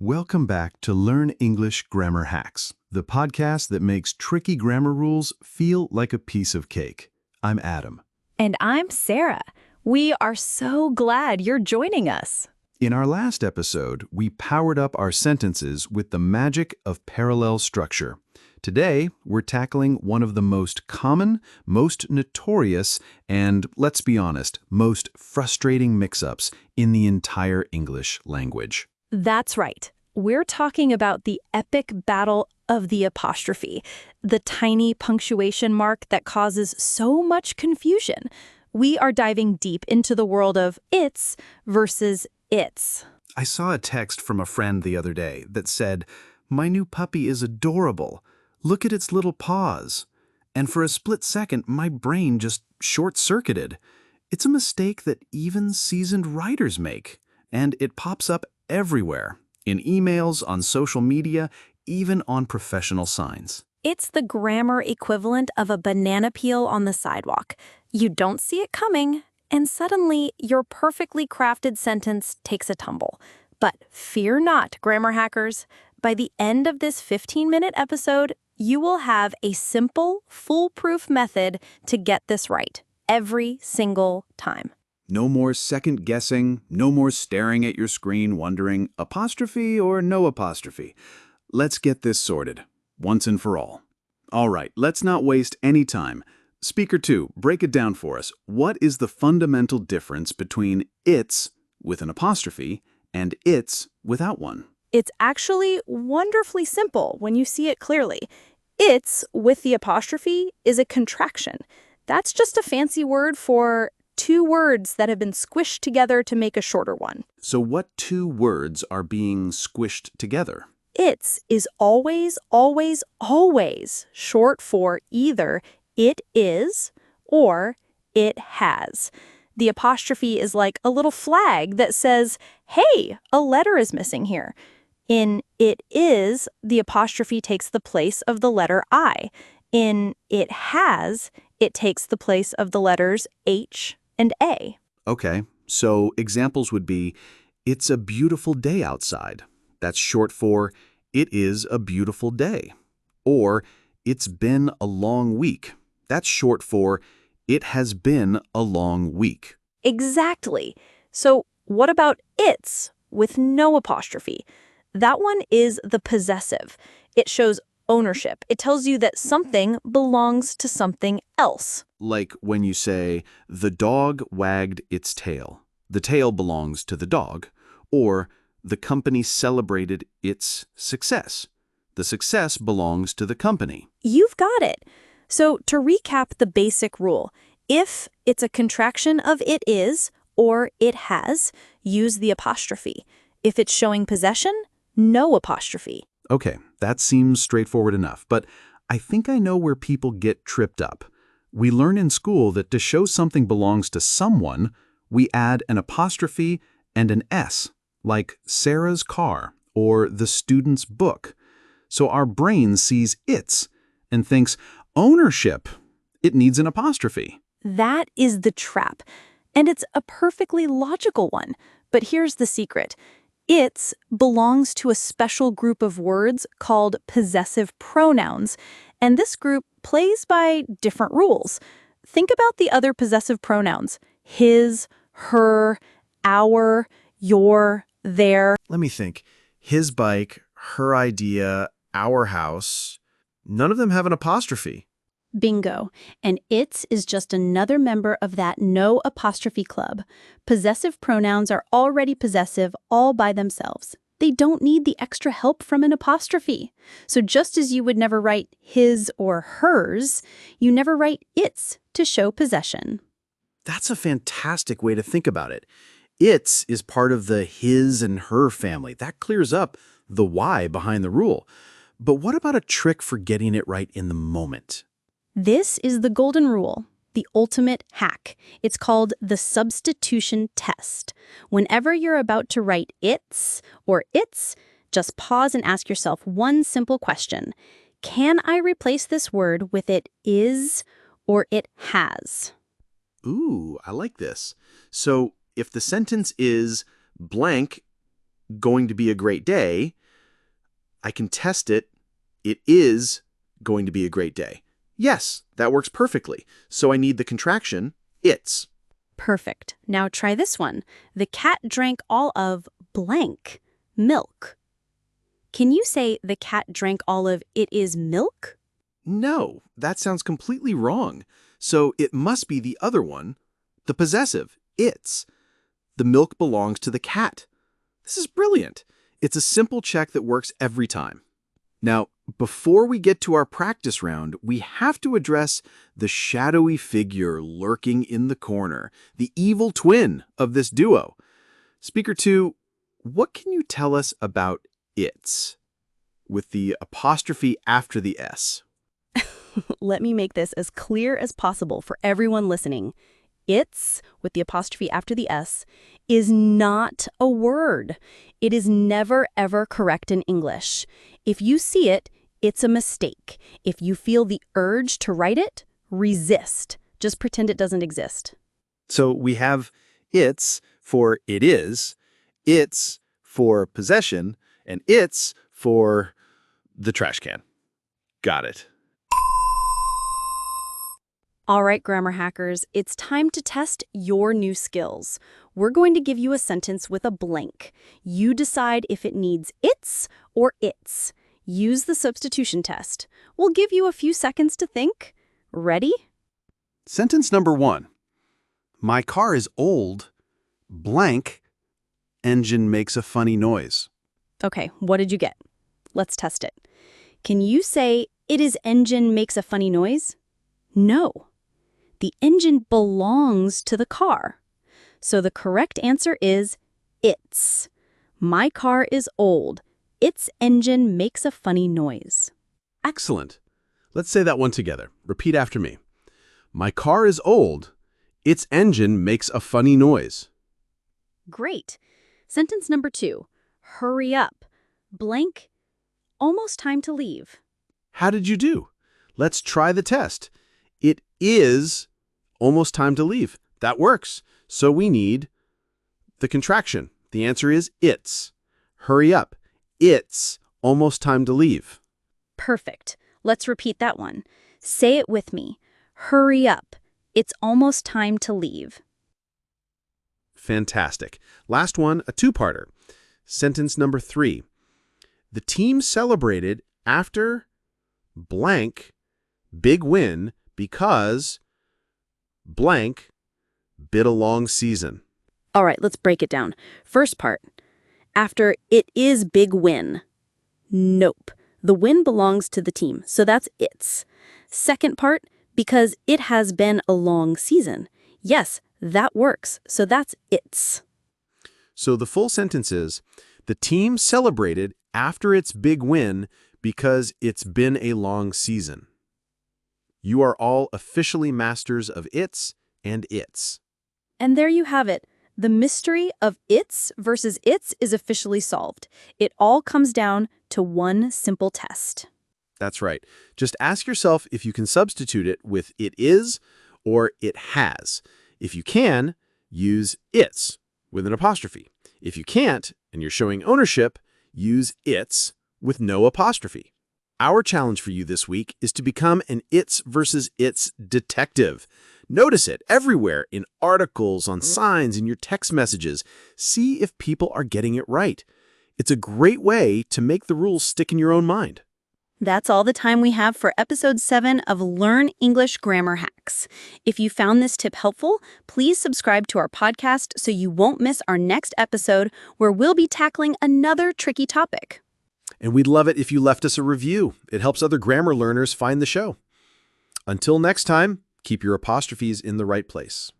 Welcome back to Learn English Grammar Hacks, the podcast that makes tricky grammar rules feel like a piece of cake. I'm Adam. And I'm Sarah. We are so glad you're joining us. In our last episode, we powered up our sentences with the magic of parallel structure. Today, we're tackling one of the most common, most notorious, and, let's be honest, most frustrating mix-ups in the entire English language. That's right. We're talking about the epic battle of the apostrophe, the tiny punctuation mark that causes so much confusion. We are diving deep into the world of it's versus its. I saw a text from a friend the other day that said, "My new puppy is adorable. Look at its little paws." And for a split second, my brain just short-circuited. It's a mistake that even seasoned writers make, and it pops up everywhere. In emails, on social media, even on professional signs. It's the grammar equivalent of a banana peel on the sidewalk. You don't see it coming, and suddenly your perfectly crafted sentence takes a tumble. But fear not, grammar hackers. By the end of this 15-minute episode, you will have a simple, foolproof method to get this right every single time. No more second guessing, no more staring at your screen wondering apostrophe or no apostrophe. Let's get this sorted, once and for all. All right, let's not waste any time. Speaker 2, break it down for us. What is the fundamental difference between it's with an apostrophe and it's without one? It's actually wonderfully simple when you see it clearly. It's with the apostrophe is a contraction. That's just a fancy word for two words that have been squished together to make a shorter one. So what two words are being squished together? It's is always, always, always short for either it is or it has. The apostrophe is like a little flag that says, hey, a letter is missing here. In it is, the apostrophe takes the place of the letter I. In it has, it takes the place of the letters H and A. Okay, so examples would be, it's a beautiful day outside. That's short for, it is a beautiful day. Or, it's been a long week. That's short for, it has been a long week. Exactly. So what about it's with no apostrophe? That one is the possessive. It shows ownership. It tells you that something belongs to something else. Like when you say, the dog wagged its tail. The tail belongs to the dog. Or, the company celebrated its success. The success belongs to the company. You've got it. So to recap the basic rule, if it's a contraction of it is or it has, use the apostrophe. If it's showing possession, no apostrophe. Okay, that seems straightforward enough, but I think I know where people get tripped up. We learn in school that to show something belongs to someone, we add an apostrophe and an S, like Sarah's car or the student's book. So our brain sees its and thinks, ownership, it needs an apostrophe. That is the trap, and it's a perfectly logical one. But here's the secret. It's belongs to a special group of words called possessive pronouns, and this group plays by different rules. Think about the other possessive pronouns: his, her, our, your, their. Let me think. His bike, her idea, our house. None of them have an apostrophe. Bingo. And it's is just another member of that no apostrophe club. Possessive pronouns are already possessive all by themselves. They don't need the extra help from an apostrophe. So just as you would never write his or hers, you never write its to show possession. That's a fantastic way to think about it. Its is part of the his and her family. That clears up the why behind the rule. But what about a trick for getting it right in the moment? This is the golden rule, the ultimate hack. It's called the Substitution Test. Whenever you're about to write its or its, just pause and ask yourself one simple question. Can I replace this word with it is or it has? Ooh, I like this. So if the sentence is blank going to be a great day, I can test it. It is going to be a great day. Yes, that works perfectly. So I need the contraction, it's. Perfect. Now try this one. The cat drank all of blank milk. Can you say the cat drank all of it is milk? No, that sounds completely wrong. So it must be the other one, the possessive, it's. The milk belongs to the cat. This is brilliant. It's a simple check that works every time. Now, before we get to our practice round, we have to address the shadowy figure lurking in the corner, the evil twin of this duo. Speaker 2, what can you tell us about it's, with the apostrophe after the S? Let me make this as clear as possible for everyone listening. It's, with the apostrophe after the S, is not a word. It is never, ever correct in English. If you see it, it's a mistake. If you feel the urge to write it, resist. Just pretend it doesn't exist. So we have it's for it is, it's for possession, and it's for the trash can. Got it. All right, grammar hackers, it's time to test your new skills. We're going to give you a sentence with a blank. You decide if it needs it's or its. Use the substitution test. We'll give you a few seconds to think. Ready? Sentence number 1. My car is old, blank, engine makes a funny noise. Okay, what did you get? Let's test it. Can you say, it is engine makes a funny noise? No. The engine belongs to the car. So the correct answer is its. My car is old. Its engine makes a funny noise. Excellent. Let's say that one together. Repeat after me. My car is old. Its engine makes a funny noise. Great. Sentence number 2. Hurry up. Blank. Almost time to leave. How did you do? Let's try the test. It is almost time to leave. That works. So we need the contraction. The answer is it's. Hurry up. It's almost time to leave. Perfect. Let's repeat that one. Say it with me. Hurry up. It's almost time to leave. Fantastic. Last one, a two-parter. Sentence number 3. The team celebrated after blank big win because blank bid a long season. All right, let's break it down. First part. After it is big win. Nope. The win belongs to the team, so that's its. Second part, because it has been a long season. Yes, that works, so that's its. So the full sentence is, the team celebrated after its big win because it's been a long season. You are all officially masters of its and its. And there you have it. The mystery of its versus its is officially solved. It all comes down to one simple test. That's right. Just ask yourself if you can substitute it with it is or it has. If you can, use its with an apostrophe. If you can't, and you're showing ownership, use its with no apostrophe. Our challenge for you this week is to become an its versus its detective. Notice it everywhere in articles, on signs, in your text messages. See if people are getting it right. It's a great way to make the rules stick in your own mind. That's all the time we have for episode 7 of Learn English Grammar Hacks. If you found this tip helpful, please subscribe to our podcast so you won't miss our next episode where we'll be tackling another tricky topic. And we'd love it if you left us a review. It helps other grammar learners find the show. Until next time, keep your apostrophes in the right place.